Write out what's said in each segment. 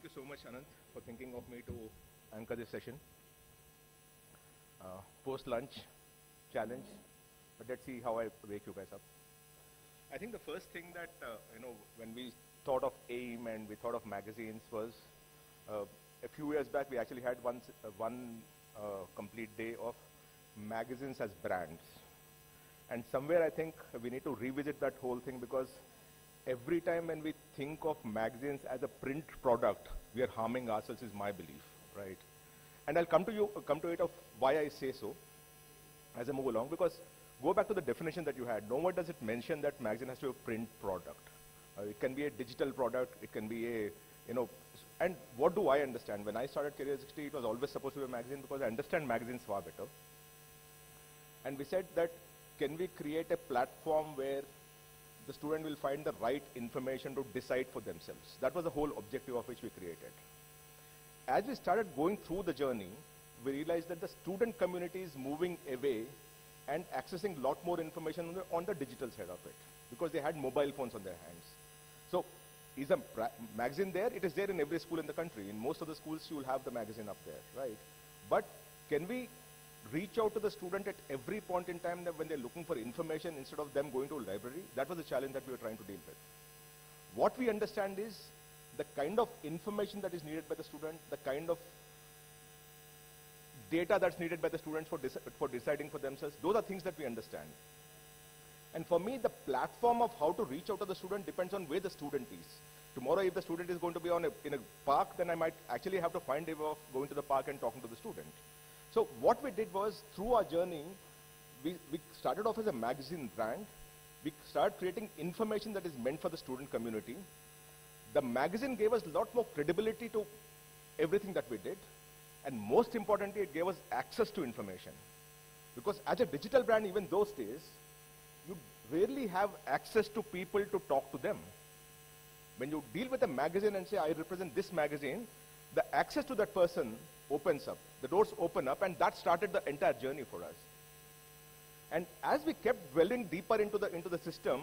Thank you so much, Anand, for thinking of me to anchor this session. Post-lunch challenge, but let's see how I wake you guys up. I think the first thing that, when we thought of AIM and we thought of magazines was, a few years back, we actually had one complete day of magazines as brands. And somewhere I think we need to revisit that whole thing, because every time when we think of magazines as a print product, we are harming ourselves, is my belief, right? And I'll come to it of why I say so as I move along, because go back to the definition that you had. Nowhere does it mention that magazine has to be a print product. It can be a digital product, it can be a, and what do I understand? When I started Career 360, it was always supposed to be a magazine because I understand magazines far better. And we said that, can we create a platform where the student will find the right information to decide for themselves? That was the whole objective of which we created. As we started going through the journey, we realized that the student community is moving away and accessing a lot more information on the digital side of it, because they had mobile phones on their hands. So, is a magazine there? It is there in every school in the country. In most of the schools, you will have the magazine up there, right? But can we reach out to the student at every point in time that when they're looking for information instead of them going to a library? That was the challenge that we were trying to deal with. What we understand is the kind of information that is needed by the student, the kind of data that's needed by the students for deciding for themselves. Those are things that we understand. And for me, the platform of how to reach out to the student depends on where the student is. Tomorrow, if the student is going to be in a park, then I might actually have to find a way of going to the park and talking to the student. So what we did was, through our journey, we started off as a magazine brand. We started creating information that is meant for the student community. The magazine gave us a lot more credibility to everything that we did. And most importantly, it gave us access to information. Because as a digital brand, even those days, you rarely have access to people to talk to them. When you deal with a magazine and say, I represent this magazine, the access to that person opens up. The doors open up, and that started the entire journey for us. And as we kept dwelling deeper into the system,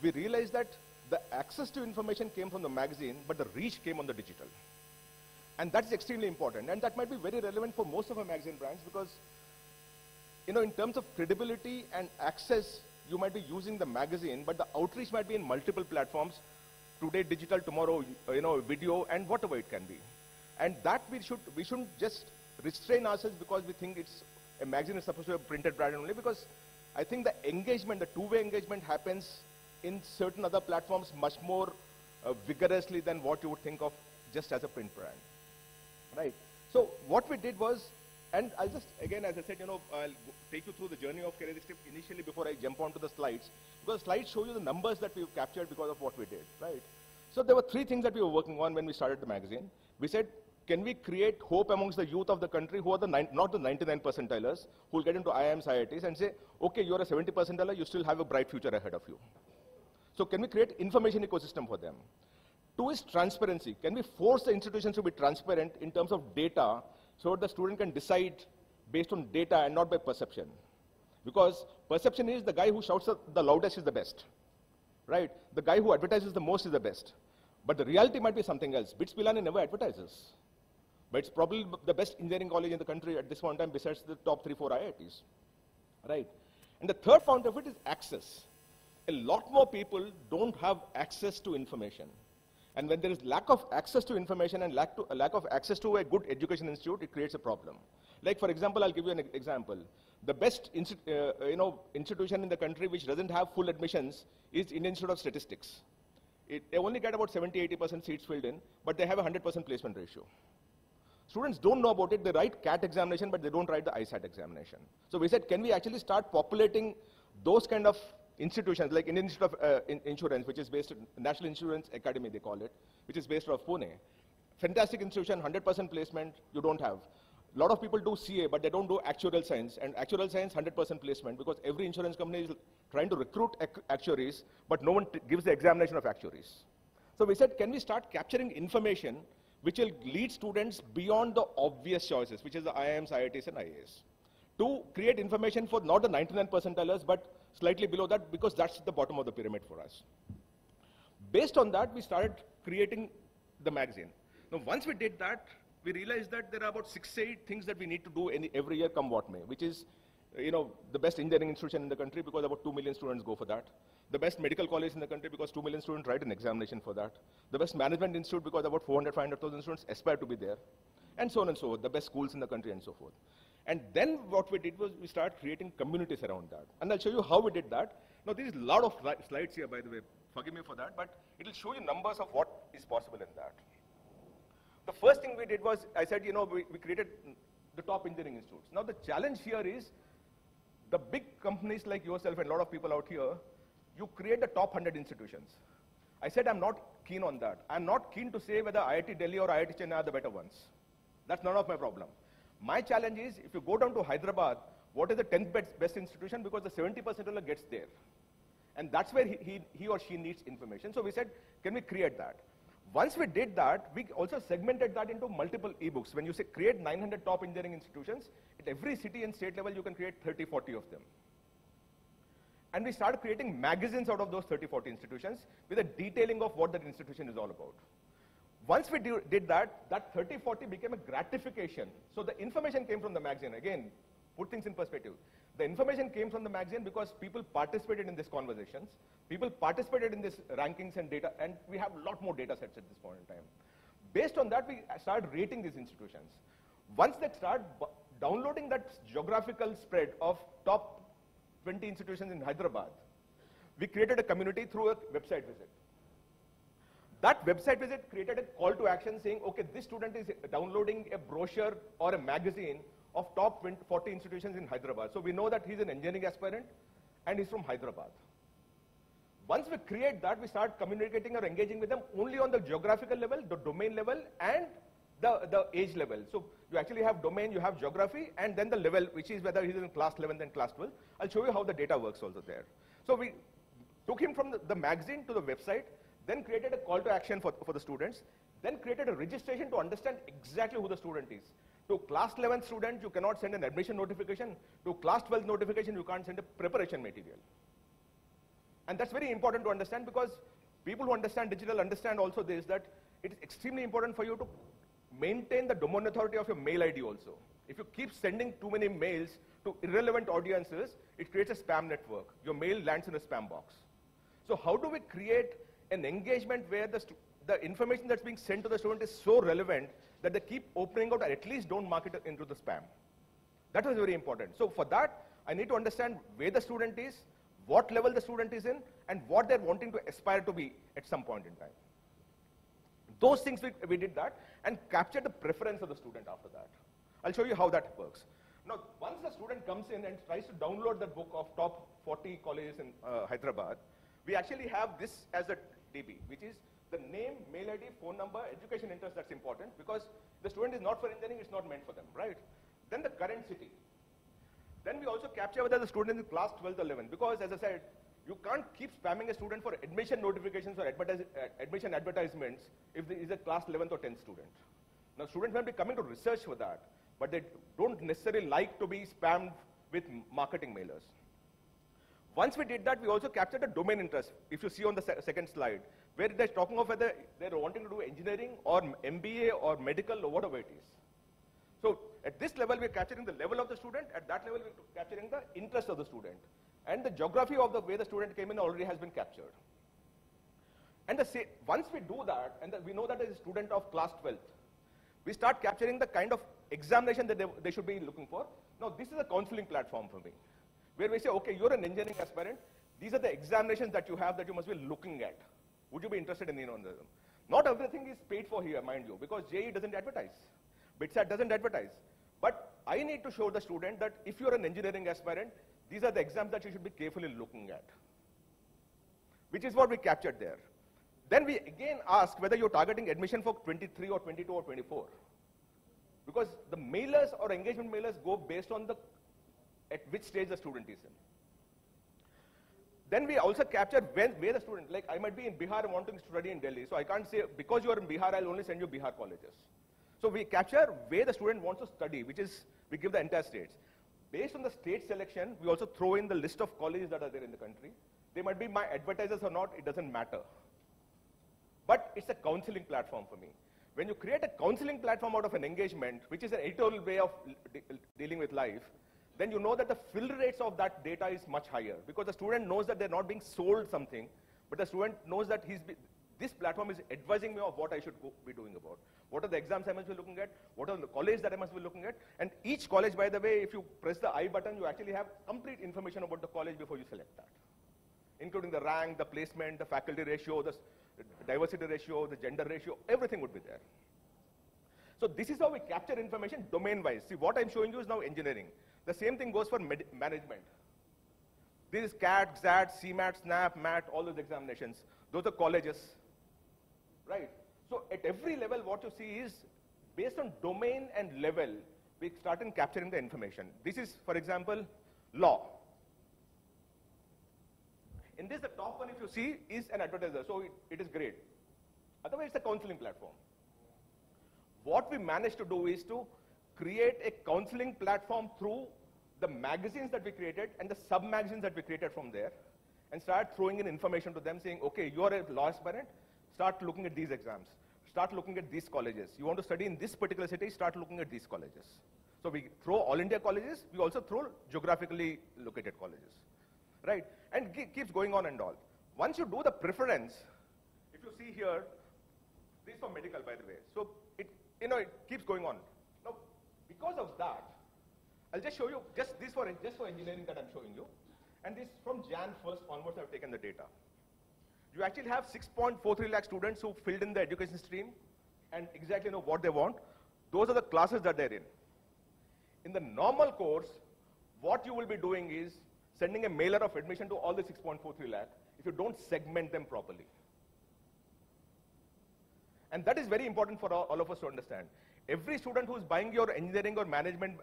we realized that the access to information came from the magazine, but the reach came on the digital. And that's extremely important. And that might be very relevant for most of our magazine brands, because, in terms of credibility and access, you might be using the magazine, but the outreach might be in multiple platforms. Today, digital, tomorrow, video, and whatever it can be. And that we shouldn't just restrain ourselves because we think a magazine is supposed to be a printed brand only, because I think the engagement, the two-way engagement happens in certain other platforms much more vigorously than what you would think of just as a print brand, right? So what we did was, and I'll just, again, as I said, I'll take you through the journey of Career 360 initially before I jump onto the slides, because the slides show you the numbers that we've captured because of what we did, right? So there were three things that we were working on when we started the magazine. We said, can we create hope amongst the youth of the country who are not the 99 percentilers, who will get into IIMs, IITs and say, okay, you're a 70 percentiler, you still have a bright future ahead of you. So can we create information ecosystem for them? Two is transparency. Can we force the institutions to be transparent in terms of data so that the student can decide based on data and not by perception? Because perception is the guy who shouts the loudest is the best, right? The guy who advertises the most is the best. But the reality might be something else. BITS Pilani never advertises. But it's probably the best engineering college in the country at this point in time besides the top 3-4 IITs, right? And the third point of it is access. A lot more people don't have access to information. And when there is lack of access to information and lack of access to a good education institute, it creates a problem. Like, for example, I'll give you an example. The best institution in the country which doesn't have full admissions is Indian Institute of Statistics. They only get about 70-80% seats filled in, but they have a 100% placement ratio. Students don't know about it. They write CAT examination, but they don't write the ISAT examination. So we said, can we actually start populating those kind of institutions, like Indian Institute of Insurance, which is based at National Insurance Academy, they call it, which is based out of Pune. Fantastic institution, 100% placement, you don't have. A lot of people do CA, but they don't do actuarial science. And actuarial science, 100% placement, because every insurance company is trying to recruit actuaries, but no one gives the examination of actuaries. So we said, can we start capturing information which will lead students beyond the obvious choices, which is the IIMs, IITs, and IAS, to create information for not the 99 percentilers, but slightly below that, because that's the bottom of the pyramid for us. Based on that, we started creating the magazine. Now, once we did that, we realized that there are about 6-8 things that we need to do every year, come what may, which is, the best engineering institution in the country because about 2 million students go for that. The best medical college in the country because 2 million students write an examination for that. The best management institute because about 500,000 students aspire to be there. And so on and so forth, the best schools in the country and so forth. And then what we did was we started creating communities around that. And I'll show you how we did that. Now, there is a lot of slides here, by the way. Forgive me for that, but it will show you numbers of what is possible in that. The first thing we did was, I said, we created the top engineering institutes. Now, the challenge here is the big companies like yourself and a lot of people out here, you create the top 100 institutions. I said I'm not keen on that. I'm not keen to say whether IIT Delhi or IIT Chennai are the better ones. That's none of my problem. My challenge is, if you go down to Hyderabad, what is the 10th best institution? Because the 70% gets there. And that's where he or she needs information. So we said, can we create that? Once we did that, we also segmented that into multiple ebooks. When you say create 900 top engineering institutions, at every city and state level, you can create 30, 40 of them. And we started creating magazines out of those 30, 40 institutions with a detailing of what that institution is all about. Once we did that, that 30, 40 became a gratification. So the information came from the magazine. Again, put things in perspective. The information came from the magazine because people participated in these conversations. People participated in these rankings and data, and we have a lot more data sets at this point in time. Based on that, we started rating these institutions. Once they start downloading that geographical spread of top 20 institutions in Hyderabad, we created a community through a website visit. That website visit created a call to action saying, okay, this student is downloading a brochure or a magazine of top 40 institutions in Hyderabad. So we know that he's an engineering aspirant and he's from Hyderabad. Once we create that, we start communicating or engaging with them only on the geographical level, the domain level, and the age level. So you actually have domain, you have geography, and then the level, which is whether he's in class 11 and class 12. I'll show you how the data works also there. So we took him from the magazine to the website, then created a call to action for the students, then created a registration to understand exactly who the student is. To class 11 student, you cannot send an admission notification. To class 12 notification, you can't send a preparation material. And that's very important to understand because people who understand digital understand also this, that it's extremely important for you to maintain the domain authority of your mail ID also. If you keep sending too many mails to irrelevant audiences, it creates a spam network. Your mail lands in a spam box. So how do we create an engagement where the information that's being sent to the student is so relevant that they keep opening out or at least don't mark it into the spam? That was very important. So for that, I need to understand where the student is, what level the student is in, and what they're wanting to aspire to be at some point in time. Those things we did that and captured the preference of the student after that. I'll show you how that works. Now, once the student comes in and tries to download the book of top 40 colleges in Hyderabad, we actually have this as a DB, which is the name, mail ID, phone number, education interest. That's important because the student is not for engineering, it's not meant for them, right? Then the current city. Then we also capture whether the student is in class 12 or 11 because, as I said, you can't keep spamming a student for admission notifications or admission advertisements if there is a class 11th or 10th student. Now, students might be coming to research for that, but they don't necessarily like to be spammed with marketing mailers. Once we did that, we also captured the domain interest, if you see on the second slide, where they're talking of whether they're wanting to do engineering or MBA or medical or whatever it is. So at this level, we're capturing the level of the student. At that level, we're capturing the interest of the student. And the geography of the way the student came in already has been captured. And once we do that, and we know that as a student of class 12th, we start capturing the kind of examination that they should be looking for. Now, this is a counseling platform for me, where we say, okay, you're an engineering aspirant. These are the examinations that you have that you must be looking at. Would you be interested in any of them? Not everything is paid for here, mind you, because JEE doesn't advertise. BITSAT doesn't advertise. But I need to show the student that if you're an engineering aspirant, these are the exams that you should be carefully looking at, which is what we captured there. Then we again ask whether you're targeting admission for 23 or 22 or 24. Because the mailers or engagement mailers go based on at which stage the student is in. Then we also capture where the student, like I might be in Bihar and wanting to study in Delhi, so I can't say, because you are in Bihar, I'll only send you Bihar colleges. So we capture where the student wants to study, which is, we give the entire states. Based on the state selection, we also throw in the list of colleges that are there in the country. They might be my advertisers or not, it doesn't matter. But it's a counseling platform for me. When you create a counseling platform out of an engagement, which is an editorial way of dealing with life, then you know that the fill rates of that data is much higher, because the student knows that they're not being sold something, but the student knows that this platform is advising me of what I should be doing about. What are the exams I must be looking at? What are the colleges that I must be looking at? And each college, by the way, if you press the I button, you actually have complete information about the college before you select that, including the rank, the placement, the faculty ratio, the diversity ratio, the gender ratio, everything would be there. So this is how we capture information domain-wise. See, what I'm showing you is now engineering. The same thing goes for management. This is CAT, XAT, CMAT, SNAP, MAT, all those examinations. Those are colleges, right? So at every level, what you see is, based on domain and level, we start in capturing the information. This is, for example, law. In this, the top one, if you see, is an advertiser, so it is great. Otherwise, it's a counseling platform. What we managed to do is to create a counseling platform through the magazines that we created and the sub-magazines that we created from there, and start throwing in information to them saying, okay, you're a law aspirant, start looking at these exams, start looking at these colleges. You want to study in this particular city, start looking at these colleges. So we throw all India colleges, we also throw geographically located colleges, right? And keeps going on and all. Once you do the preference, if you see here, this is for medical, by the way. So it keeps going on. Now, because of that, I'll just show you just for engineering that I'm showing you. And this from Jan 1st onwards, I've taken the data. You actually have 6.43 lakh students who filled in the education stream and exactly know what they want. Those are the classes that they're in. In the normal course, what you will be doing is sending a mailer of admission to all the 6.43 lakh if you don't segment them properly. And that is very important for all of us to understand. Every student who is buying your engineering or management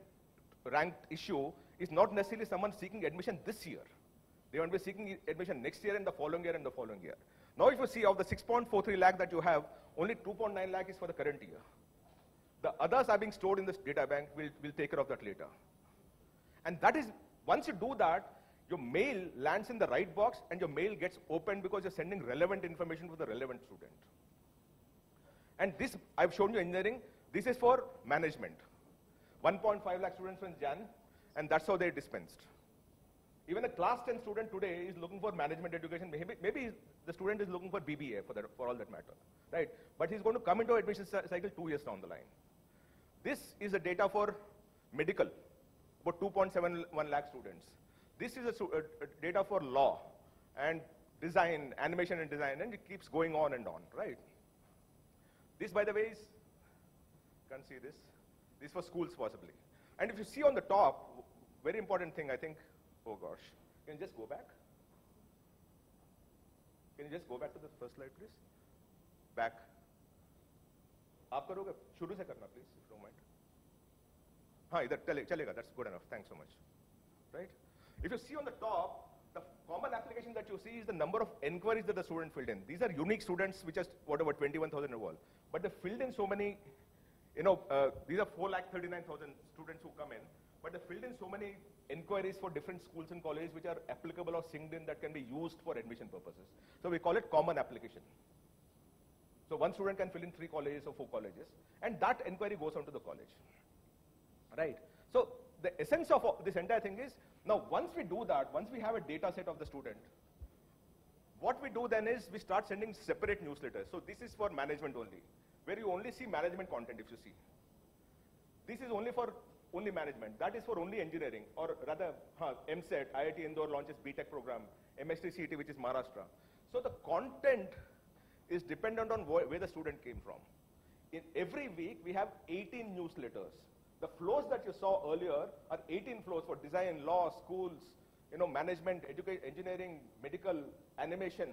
ranked issue is not necessarily someone seeking admission this year. They want to be seeking admission next year and the following year and the following year. Now if you see, of the 6.43 lakh that you have, only 2.9 lakh is for the current year. The others are being stored in this data bank. We'll take care of that later. And that is, once you do that, your mail lands in the right box and your mail gets opened because you're sending relevant information to the relevant student. And this, I've shown you engineering. This is for management. 1.5 lakh students from Jan, and that's how they dispensed. Even a class 10 student today is looking for management education. Maybe the student is looking for BBA for all that matter, right? But he's going to come into admission cycle 2 years down the line. This is the data for medical, about 2.71 lakh students. This is a data for law and design, animation and design, and it keeps going on and on, right? This, by the way, is, can't see this. This for schools possibly. And if you see on the top, very important thing, I think, oh gosh, can you just go back? Can you just go back to the first slide, please? Back. आप करोगे? शुरू से करना, please, if you don't mind. हाँ, इधर चलेगा. That's good enough. Thanks so much. Right? If you see on the top, the common application that you see is the number of inquiries that the student filled in. These are unique students, which are whatever 21,000 involved. But they filled in so many. These are 4,39,000 students who come in, but they filled in so many inquiries for different schools and colleges which are applicable or synced in that can be used for admission purposes. So we call it common application. So one student can fill in 3 colleges or 4 colleges, and that inquiry goes on to the college, right? So the essence of this entire thing is, now once we do that, once we have a data set of the student, what we do then is we start sending separate newsletters. So this is for management only, where you only see management content if you see. This is only for only management. That is for only engineering, or rather, MSET, IIT Indore launches BTech program, MST CET, which is Maharashtra. So the content is dependent on where the student came from. In every week, we have 18 newsletters. The flows that you saw earlier are 18 flows for design, law, schools, management, engineering, medical, animation,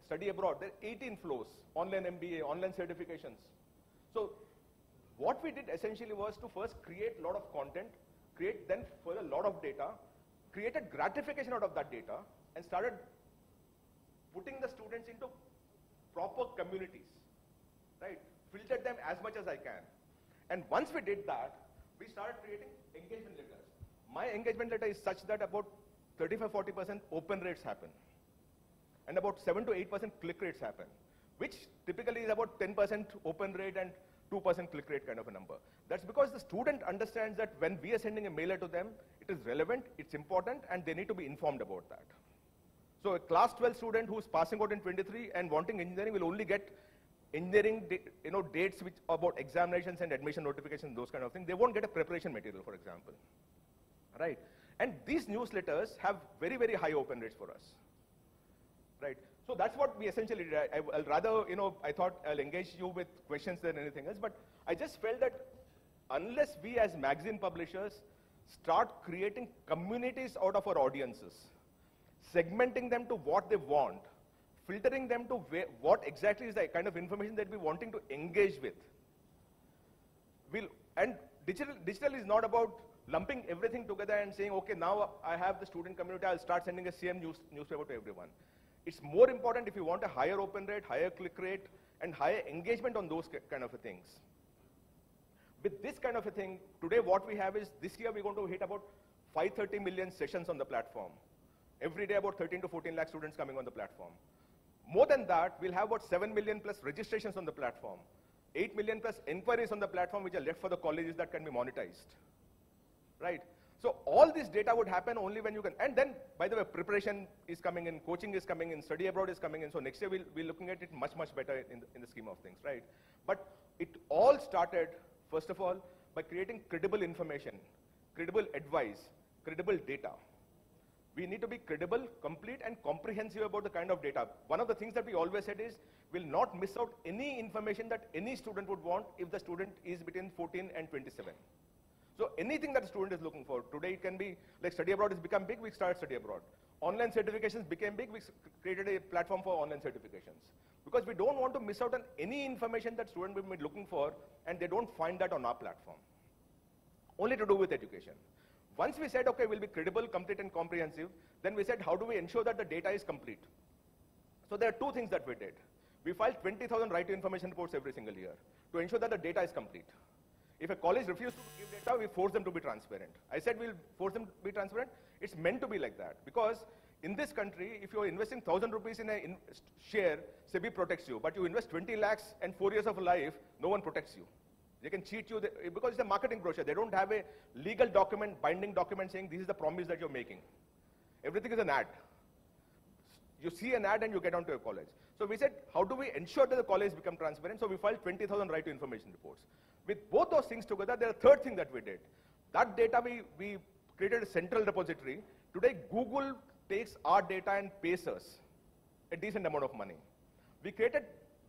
study abroad. There are 18 flows, online MBA, online certifications. So what we did essentially was to first create a lot of content, create then further a lot of data, created gratification out of that data, and started putting the students into proper communities, right? Filtered them as much as I can. And once we did that, we started creating engagement letters. My engagement letter is such that about 35-40% open rates happen, and about 7 to 8% click rates happen. which typically is about 10% open rate and 2% click rate kind of a number. That's because the student understands that when we are sending a mailer to them, it is relevant, it's important, and they need to be informed about that. So a class 12 student who's passing out in 23 and wanting engineering will only get engineering dates which about examinations and admission notifications, those kind of things. They won't get a preparation material, for example. Right? And these newsletters have very, very high open rates for us. Right? So that's what we essentially did. I'll rather, I thought I'll engage you with questions than anything else, but I just felt that unless we as magazine publishers start creating communities out of our audiences, segmenting them to what they want, filtering them to what exactly is the kind of information that we're wanting to engage with. And digital is not about lumping everything together and saying, okay, now I have the student community, I'll start sending a CM newspaper to everyone. It's more important if you want a higher open rate, higher click rate, and higher engagement on those kind of things. With this kind of a thing, today what we have is, this year we're going to hit about 530 million sessions on the platform. Every day about 13 to 14 lakh students coming on the platform. More than that, we'll have about 7 million plus registrations on the platform. 8 million plus inquiries on the platform which are left for the colleges that can be monetized. Right? So all this data would happen only when you can, and then, by the way, preparation is coming in, coaching is coming in, study abroad is coming in, so next year we'll be looking at it much, much better in the scheme of things, right? But it all started, first of all, by creating credible information, credible advice, credible data. We need to be credible, complete, and comprehensive about the kind of data. One of the things that we always said is, we'll not miss out any information that any student would want if the student is between 14 and 27. So anything that the student is looking for, today it can be, like study abroad has become big, we started study abroad. Online certifications became big, we created a platform for online certifications. Because we don't want to miss out on any information that students will be looking for, and they don't find that on our platform. Only to do with education. Once we said, okay, we'll be credible, complete, and comprehensive, then we said, how do we ensure that the data is complete? So there are two things that we did. We filed 20,000 right to information reports every single year to ensure that the data is complete. If a college refuses to give data, we force them to be transparent. I said we'll force them to be transparent. It's meant to be like that. Because in this country, if you're investing 1,000 rupees in a share, SEBI protects you. But you invest 20 lakhs and 4 years of life, no one protects you. They can cheat you because it's a marketing brochure. They don't have a legal document, binding document saying this is the promise that you're making. Everything is an ad. You see an ad and you get onto a college. So we said, how do we ensure that the college become transparent? So we filed 20,000 right to information reports. With both those things together, there's a third thing that we did. That data, we created a central repository. Today, Google takes our data and pays us a decent amount of money. We created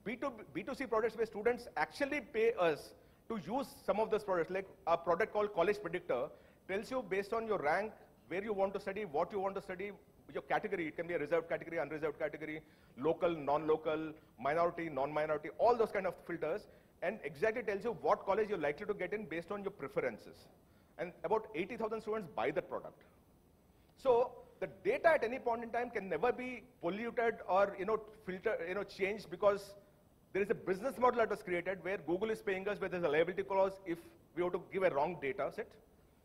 B2C products where students actually pay us to use some of those products, like a product called College Predictor, tells you based on your rank, where you want to study, what you want to study, your category. It can be a reserved category, unreserved category, local, non-local, minority, non-minority, all those kind of filters, and exactly tells you what college you're likely to get in based on your preferences. And about 80,000 students buy that product. So the data at any point in time can never be polluted or changed, because there is a business model that was created where Google is paying us, where there's a liability clause if we were to give a wrong data set.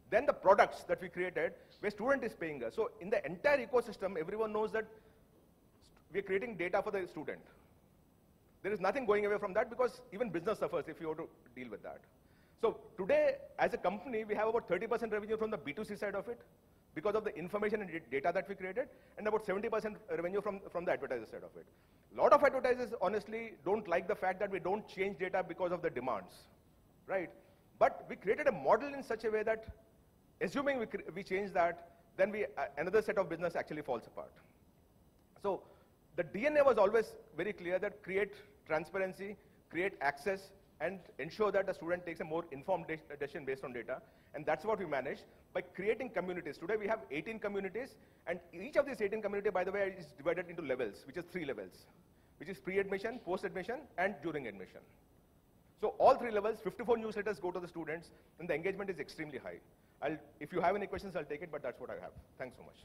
Then the products that we created, where student is paying us. So in the entire ecosystem, everyone knows that we're creating data for the student. There is nothing going away from that, because even business suffers if you were to deal with that. So today, as a company, we have about 30% revenue from the B2C side of it, because of the information and data that we created, and about 70% revenue from the advertiser side of it. A lot of advertisers, honestly, don't like the fact that we don't change data because of the demands, right? But we created a model in such a way that, assuming we change that, then another set of business actually falls apart. So the DNA was always very clear that create transparency, create access, and ensure that the student takes a more informed decision based on data. And that's what we manage by creating communities. Today we have 18 communities, and each of these 18 communities, by the way, is divided into levels, which is 3 levels, which is pre-admission, post-admission, and during admission. So all 3 levels, 54 newsletters go to the students, and the engagement is extremely high. If you have any questions, I'll take it, but that's what I have. Thanks so much.